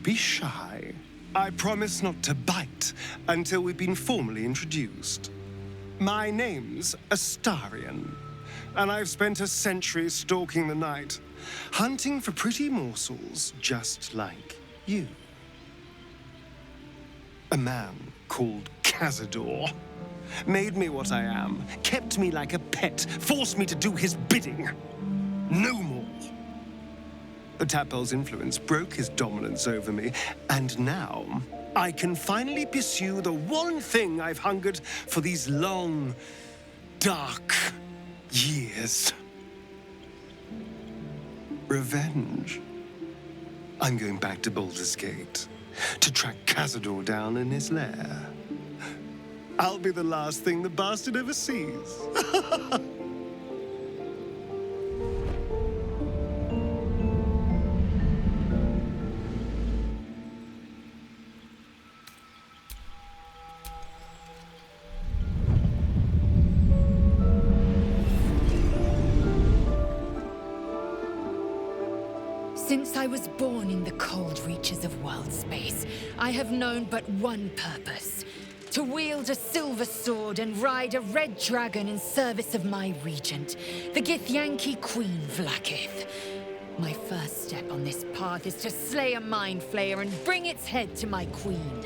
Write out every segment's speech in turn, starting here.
be shy. I promise not to bite until we've been formally introduced. My name's Astarion, and I've spent a century stalking the night, hunting for pretty morsels just like you. A man called Cazador made me what I am, kept me like a pet, forced me to do his bidding. No more. The Tadpole's influence broke his dominance over me, and now I can finally pursue the one thing I've hungered for these long, dark years. Revenge. I'm going back to Baldur's Gate to track Cazador down in his lair. I'll be the last thing the bastard ever sees. Since I was born in the cold reaches of world space, I have known but one purpose: to wield a silver sword and ride a red dragon in service of my regent, the Githyanki Queen Vlaakith. My first step on this path is to slay a mind flayer and bring its head to my queen.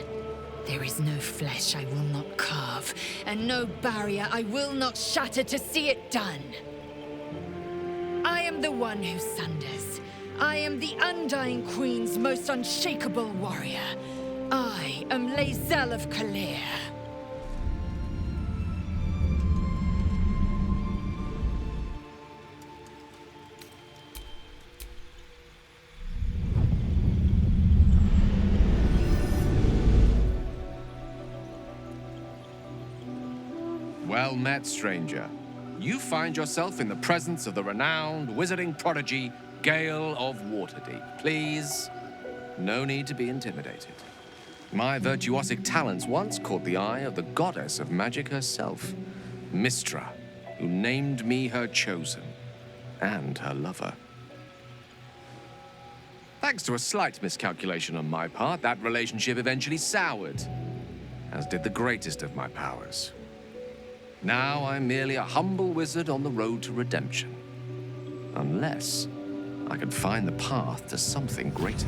There is no flesh I will not carve, and no barrier I will not shatter to see it done. I am the one who sunders. I am the Undying Queen's most unshakable warrior. I am Lae'zel of Kalir. Well met, stranger. You find yourself in the presence of the renowned wizarding prodigy, Gale of Waterdeep. Please, no need to be intimidated. My virtuosic talents once caught the eye of the goddess of magic herself, Mystra, who named me her chosen, and her lover. Thanks to a slight miscalculation on my part, that relationship eventually soured, as did the greatest of my powers. Now I'm merely a humble wizard on the road to redemption. Unless I can find the path to something greater.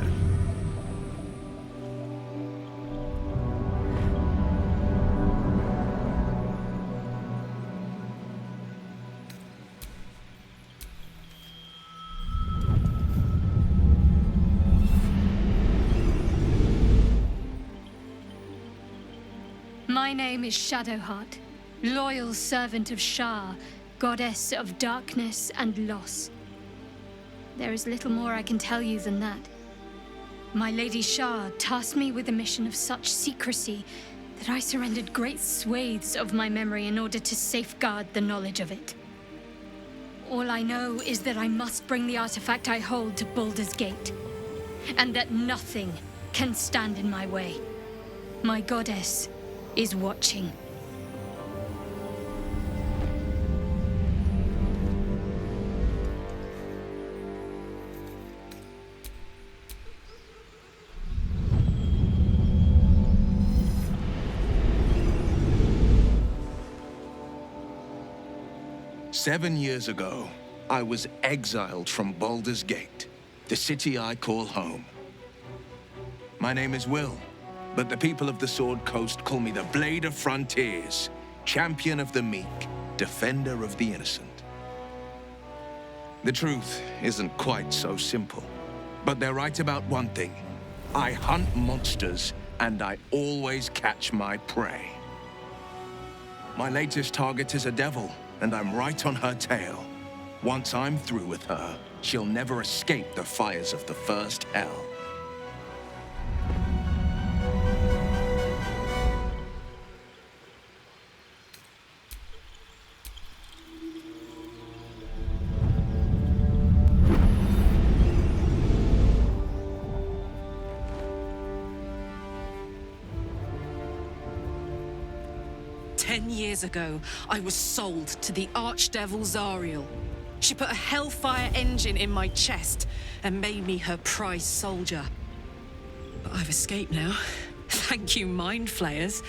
My name is Shadowheart, loyal servant of Shar, goddess of darkness and loss. There is little more I can tell you than that. My Lady Shar tasked me with a mission of such secrecy that I surrendered great swathes of my memory in order to safeguard the knowledge of it. All I know is that I must bring the artifact I hold to Baldur's Gate, and that nothing can stand in my way. My goddess is watching. "7 years ago, I was exiled from Baldur's Gate, the city I call home. My name is Will, but the people of the Sword Coast call me the Blade of Frontiers, champion of the meek, defender of the innocent. The truth isn't quite so simple, but they're right about one thing. I hunt monsters, and I always catch my prey. My latest target is a devil, and I'm right on her tail. Once I'm through with her, she'll never escape the fires of the first hell." Years ago, I was sold to the Archdevil Zariel. She put a hellfire engine in my chest and made me her prize soldier. But I've escaped now. Thank you, mind flayers.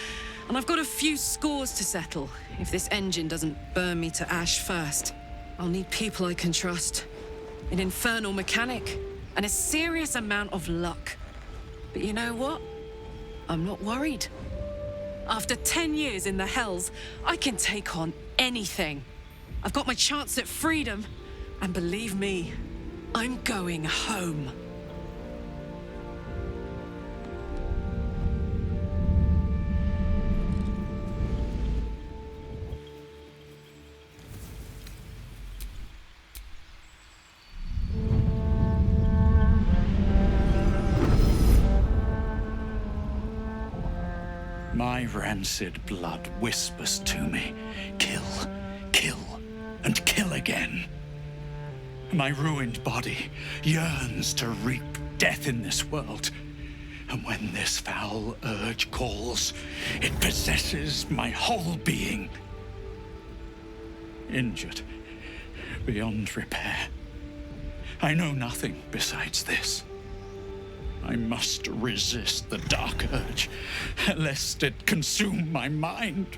And I've got a few scores to settle. If this engine doesn't burn me to ash first, I'll need people I can trust. An infernal mechanic, and a serious amount of luck. But you know what? I'm not worried. After 10 years in the Hells, I can take on anything. I've got my chance at freedom, and believe me, I'm going home. My rancid blood whispers to me, kill, kill, and kill again. My ruined body yearns to reap death in this world. And when this foul urge calls, it possesses my whole being. Injured beyond repair. I know nothing besides this. I must resist the dark urge, lest it consume my mind.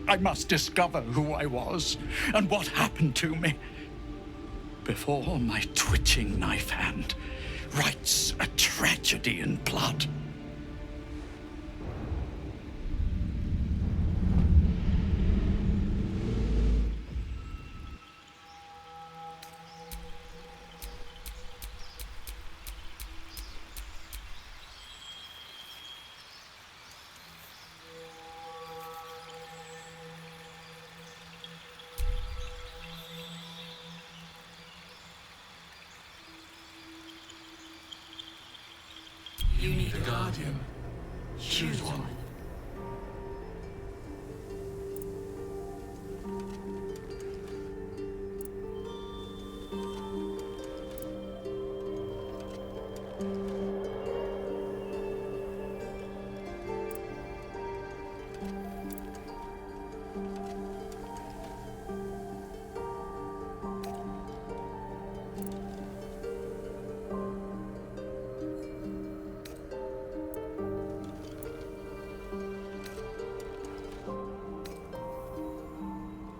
I must discover who I was and what happened to me before my twitching knife hand writes a tragedy in blood. You need a guardian. Choose one.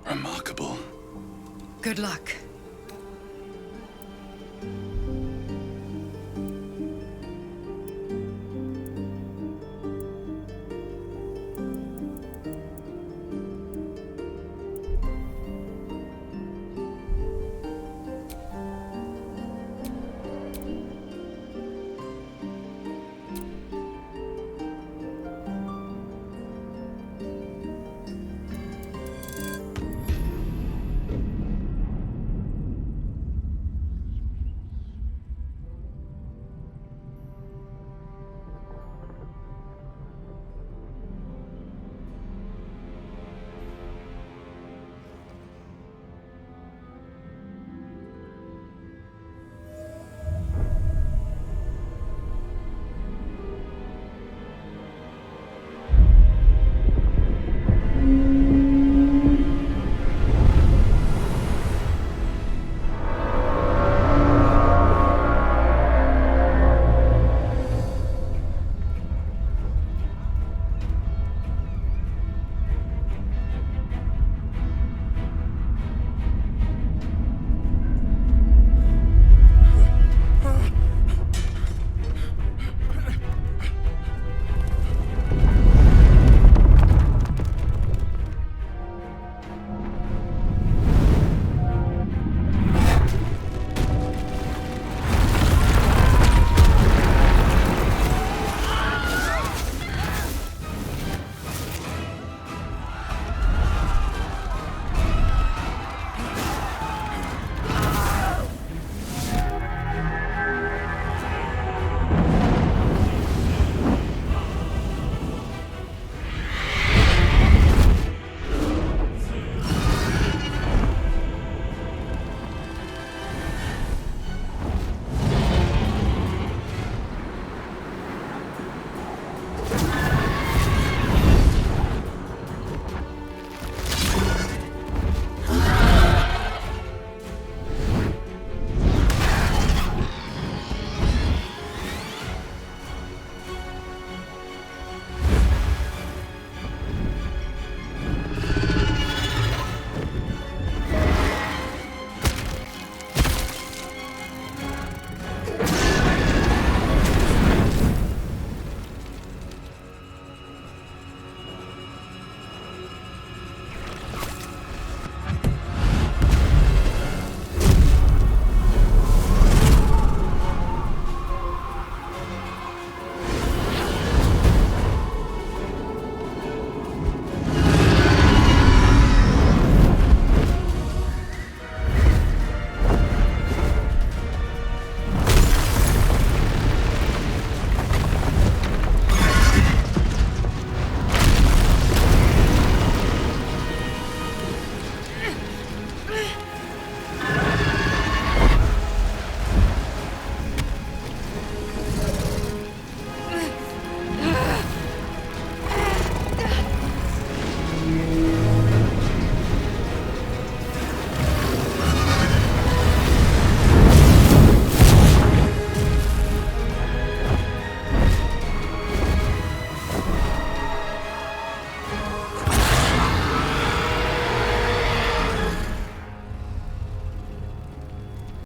Remarkable. Good luck.